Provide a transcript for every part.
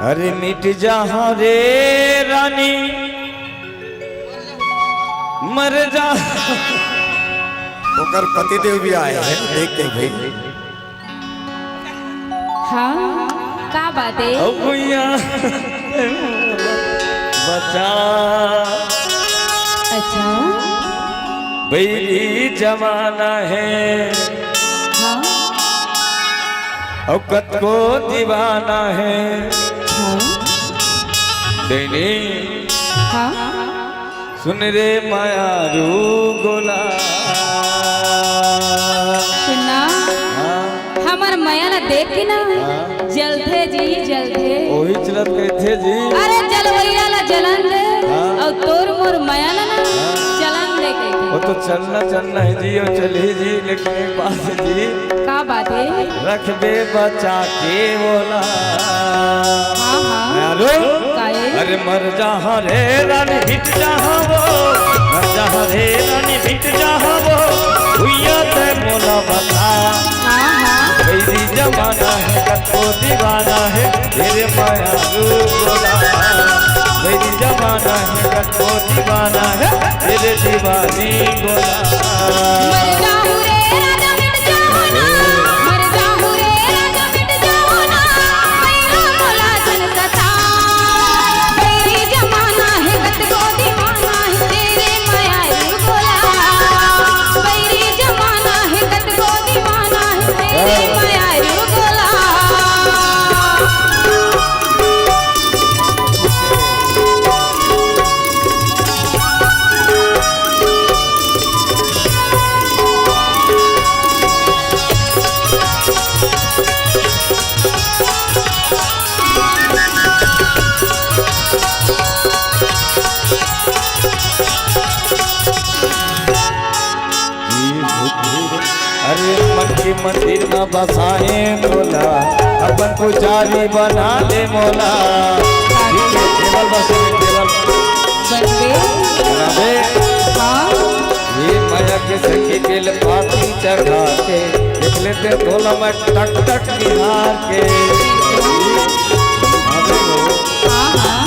अरे मिट जहाँ रे रानी मर जा। ओकर पतिदेव भी आए हैं, देख के भाई। हाँ का बात है? ओ भैया बचा। अच्छा बैरी जमाना है, हाँ औकत को दीवाना है। हाँ देनी हाँ सुन रे मायारू गोला। सुनना हमार माया ना देख के ना जलते जी जलते। वही चलत कहते जी। अरे जलवैया ला जलन दे हाँ। और तोर मोर माया ना चलन दे के। वो तो चलना है जी और चली जी, लेकिन एक बात है जी। का बात है? रख बे बचा के बोला। हाँ हाँ मायारू काहे? अरे मर जहाँ रे रानी बिट जहाँ वो, मर जहाँ रे रानी बिट जहाँ वो, भैया ते मोला बता। हाँ हाँ बैरी जमाना है कतो दीवाना है, तेरे मायारू गोला। बैरी जमाना है कतो दीवाना है, तेरे दीवानी गोला। मर जाऊं रे राजा मिट जाऊं ना, मर जाऊं रे राजा मिट जाऊं ना, मेरा मोला जन सता। बैरी जमाना है कत को दीवाना है, तेरे मायारू गोला। बैरी जमाना है कत को दीवाना है, तेरे मायारू गोला। अरे मन के मंदिर में बसाए मोला, अपन पुजारी बना ले मोला। टेबल बसे टेबल बन गए? बना दे। हाँ ये माया के सखी के पाती चढ़ा के देख लेते तोला में टक टक निहार के। हाँ हाँ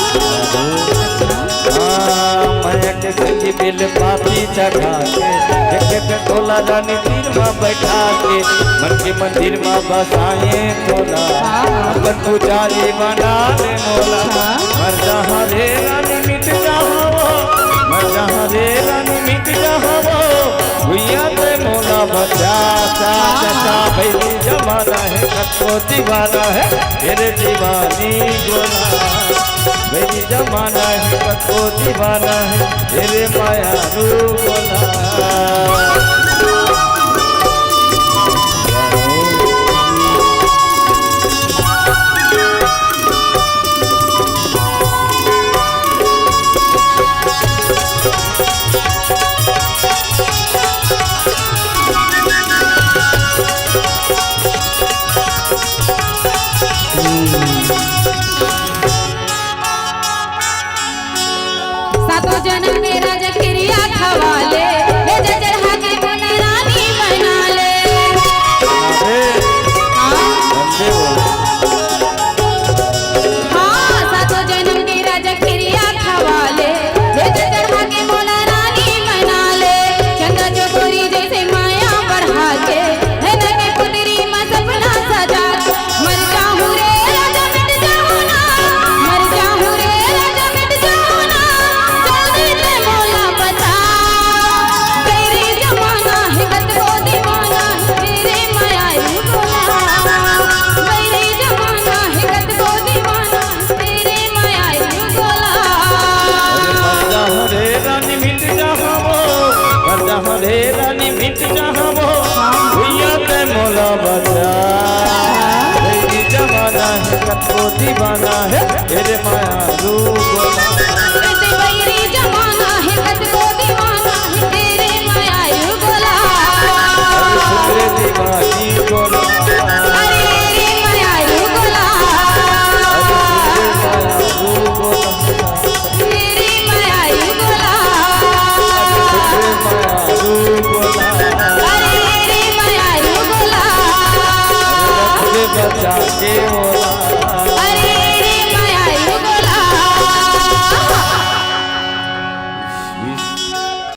माया के सखी बेल पाती चढ़ा के देख लेते तोला रानी तीर में बैठा के। मन के मंदिर में बसाए तोला, अपन पुजारी बना ले मोला। मर जहाँ रे रानी मिट जहाँ वो, मर जहाँ रे रानी मिट जहाँ वो, भैया ते मोला बचा। चाचा बैरी जमाना है कतो दीवाना है, तेरे दीवानी गोला। बैरी जमाना है कतो दीवाना है, तेरे मायारू गोला। सातों जन्म के राजा क्रिया खवाले, हे जजर हाके पुन रानी बना ले। हाँ सातों जन्म के राजा क्रिया खवाले, हे जजर हाके पुन रानी बना ले। चंद्र चकोरी जैसे माया बढ़ा के, हे नगे पुतरी में सपना सजा के। मर जाऊं रे राजा मिट जाऊं ना, मर जाऊं रे राजा मिट जाऊं ना, जल्दी से मोला बता। बैरी जमाना है कत को दीवाना है, तेरे मायारू गोला। बैरी जमाना है कत को दीवाना है, तेरे मायारू गोला। मर जहाँ रे रानी मिट जहाँ वो, मर जहाँ रे रानी मिट जहाँ वो, भैया ते मोला बचा। बैरी जमाना है कतो दीवाना है, तेरे मायारू गोला। ऐसे बैरी जमाना है कत को दीवाना है, तेरे मायारू गोला। तेरे दीवानी गोला। अरे रे मायारू गोला, मायारू गोला। तेरे मायारू गोला। मायारू गोला। अरे रे मायारू गोला। बचा के